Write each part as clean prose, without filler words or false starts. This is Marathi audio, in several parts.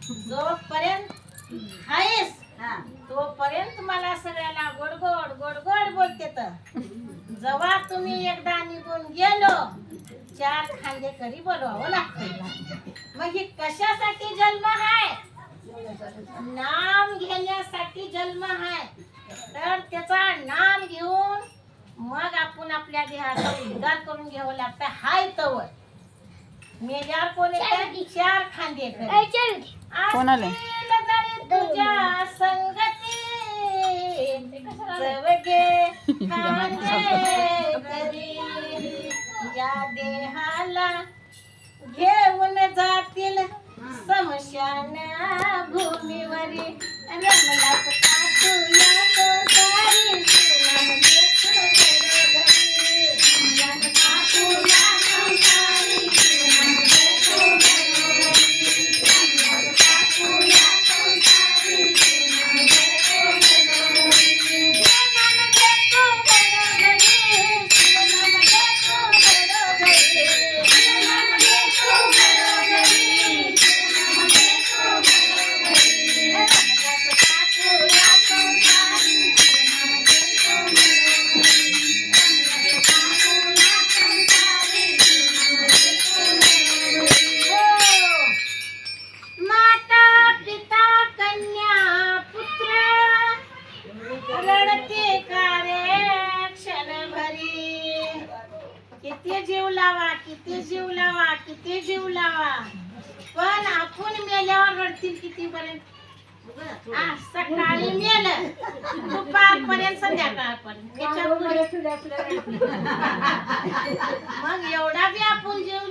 जोपर्यंत आहेस तोपर्यंत मला सगळ्याला गोड गोड गोड गोड बोलते. तर जेव्हा तुम्ही एकदा निघून गेलो चार खांदे करी बोलवावं लागतं. मग ही कशासाठी जन्म आहे? नाम घेण्यासाठी जन्म आहे. तर त्याचा नाम घेऊन मग आपण आपल्या देहाचा उद्धार करून घ्यावं लागतं. हाय तवर मेल्यावर कोण येतात? चार खांदे करी कोणाला? तुझ्या संगती जवगे खांदे करी या देहाला घेऊन जातील समशान भूमीवरी. रमलास काटू या संसारी सुनाम देखो घरोघरी. रमलास काटू या संसारी सुनाम देखो घरोघरी. रमलास काटू या संसारी सुनाम देखो घरोघरी. सुनाम देखो घरोघरी. सुनाम देखो घरोघरी. सुनाम देखो घरोघरी. सुनाम देखो घरोघरी. रमलास काटू या संसारी सुनाम देखो घरोघरी. रमलास काटू या संसारी सुनाम देखो घरोघरी. हो माता पिता कन्या पुत्र रडते का रे क्षणभरी. किती जीव लावा किती जीव लावा किती जीव लावा पण आपण मेल्यावर रडतील किती पर्यंत? सकाळी मेलं दुपारपर्यंत संध्याकाळपर्यंत त्याच्या मग एवढा बी आपण जीव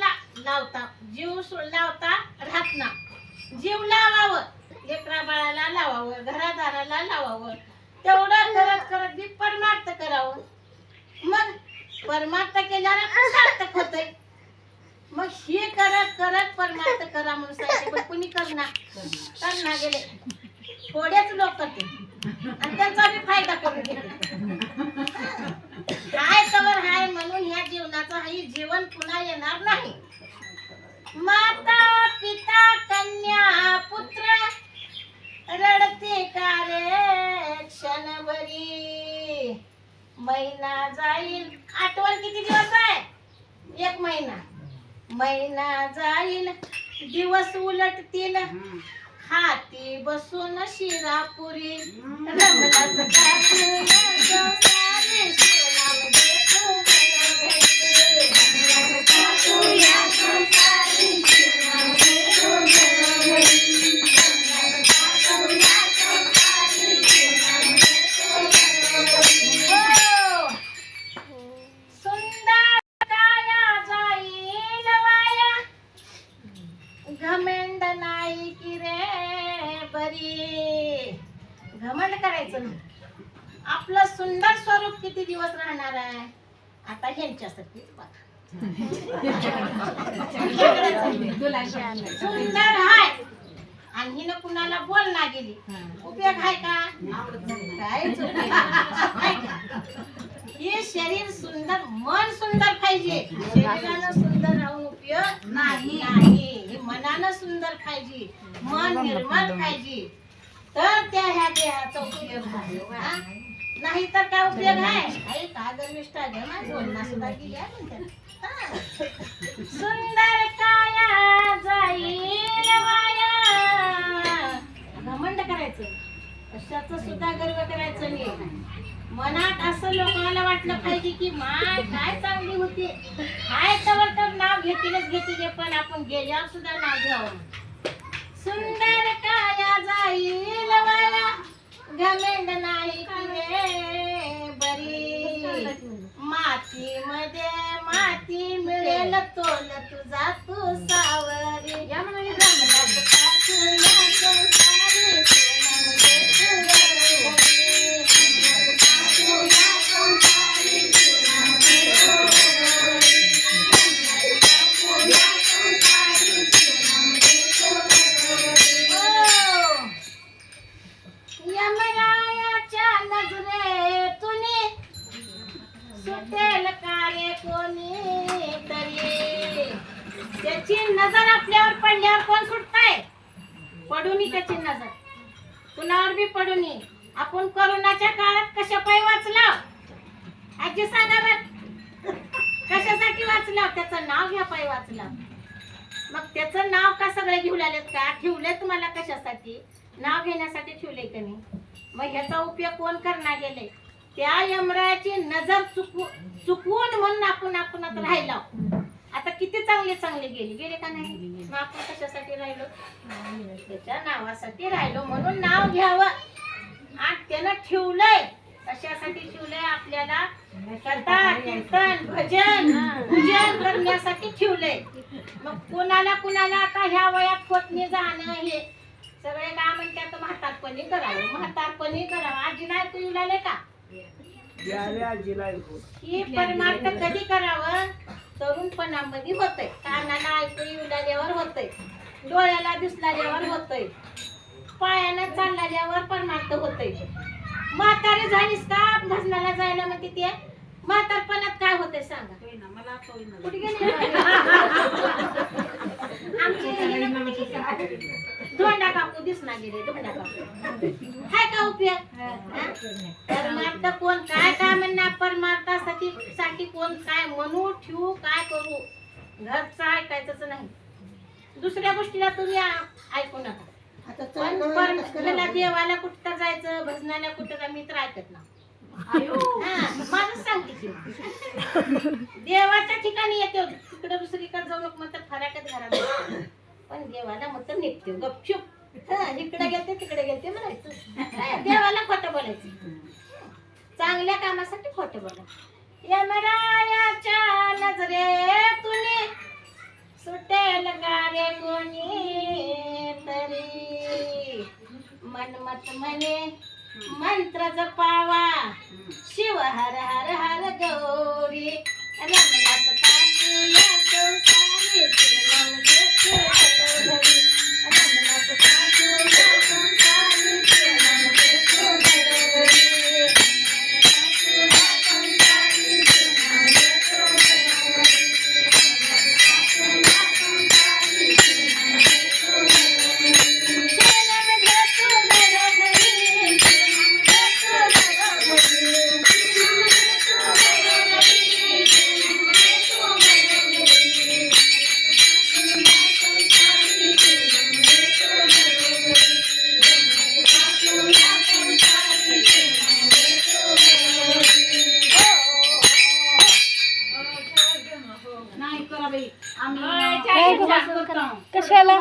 लावता जीव लावता राहत ना. जीव लावावं लेकरा बाळाला लावावं घरादाराला लावावं तेवढं करत करत बी परमार्थ करावं. मग परमार्थ केल्यावर सार्थक होतंय. मग हे करत करत परमार्थ करा म्हणून सांगितले पण कुणी करणार गेले थोडेच लोक करते आणि त्यांचा बी फायदा करून घेते. हाय तवर हाय म्हणून ह्या जीवनाचं हे जीवन पुन्हा येणार नाही. माता पिता कन्या पुत्र रडते का रे क्षणभरी. महिना जाईल आठवण किती दिवस आहे? 1 महिना. महिना जाईल दिवस उलटतील हाती बसून शिरापुरी. रमलास काटू या संसारी सुनाम देखो घरोघरी. रमलास काटू या संसारी सुनाम देखो घरोघरी. रमलास काटू या संसारी सुनाम देखो घरोघरी. हो सुंदर काया जाईल वाया घमेंड नाही की रे बरी. घमंड करायचं नाही. आपलं सुंदर स्वरूप किती दिवस राहणार आहे? आता ह्यांच्यासारखीच बघा सुंदर हाय आणि हिनं कुणाला बोल ना गेली उपयोग आहे का? काहीच उपयोग नाही. हे शरीर सुंदर मन सुंदर पाहिजे. शरीरानं सुंदर राहून उपयोग नाही. हे मनानं सुंदर पाहिजे मन निर्मळ पाहिजे तर त्या ह्या देहाचा उपयोग आहे. नाही तर काय उपयोग आहे? का गर्विष्ठ बोलणं सुद्धा गेल्या म्हणतात. सुंदर काया जाईल वाया. घमंड करायचं कशाचं सुद्धा गर्व करायचं नाही. मनात असं लोकांना वाटलं पाहिजे की माय काय चांगली होती. काय तर नाव घेतील पण आपण गेल्यावर सुद्धा नाव घ्यावं. सुंदर काया जाईल वाया घमेंड नाही की बरी. मातीमध्ये माती मिळेल तोल तुझा तू सावरी. रमलास काटू या संसारी सुनाम देखो घरोघरी. रमलास काटू या संसारी सुनाम देखो घरोघरी. रमलास काटू या संसारी सुनाम देखो घरोघरी. यमरायाच्या नजरेतून सुटेल का रे कोणी तरी. त्याची नजर आपल्यावर पडल्यावर कोण सुटताय? पडू नये त्याची नजर, कुणावर बी पडू नये. आपण कोरोनाच्या काळात कशा पायी वाचलो आजी सांगा बरं, कशासाठी वाचलो? त्याचं नाव घ्या पायी वाचलं. मग त्याचं नाव का सगळे घेऊ लागलेत का? ठेवले तुम्हाला कशासाठी? नाव घेण्यासाठी ठेवले का नाही? मग ह्याचा उपयोग कोण करणार गेले? त्या यमरायाची नजर चुकवून म्हणून आपण आता राहिलो. आता किती चांगले चांगले गेले का नाही? मग आपण कशासाठी राहिलो? त्याच्या नावासाठी राहिलो. म्हणून नाव घ्यावं. आणि त्यानं ठेवलंय कशासाठी? ठेवलंय आपल्याला कथा कीर्तन भजन पूजन करण्यासाठी ठेवलंय. मग कुणाला आता ह्या वयात खोतणी जाणं हे सगळे काय म्हणतात? म्हातारपणी करावं, म्हातारपणी करावं. आजीला ऐकू येऊ लागले का? ही परमार्थ कधी करावं? तरुणपणामध्ये होतंय. कानाला ऐकू येऊ लागल्यावर होतंय, डोळ्याला दिसल्यावर होतंय, पायानं चालल्यावर परमार्थ होतंय. म्हातारी झालीस का भजनाला जायला म्हणते ते? म्हातारपणात काय होतंय सांगा? कुठे गेली आमची धोंडा काकू दिसना गेले. धोंडा काकू काय का उपयोग? परमार्थ कोण काय काय म्हणणार? परमार्थासाठी कोण काय म्हणू ठेवू काय करू? घरचं ऐकायचंच नाही, दुसऱ्या गोष्टीला तुम्ही ऐकू नका. पण देवाला कुठं जायचं, भजनाला कुठं, मी तर ऐकत ना. माझं सांगते की देवाच्या ठिकाणी येतो, तिकडे दुसरीकडे जाऊ नको म्हणतात, फराकच घरात. पण देवाला म्हणतात निघते गपचूप. इकडे गेलते तिकडे गेलते म्हणायचं. देवाला खोटं बोलायचं, चांगल्या कामासाठी खोटं बोलायचं. यमरायाच्या नजरेतून सुटेल गारे कोणी तरी, मनमत म्हणे मंत्र जपावा, शिव हर हर हर गौरी, रमणाच पापूया संसारी, रमणाच पापूया संसारी, कशाला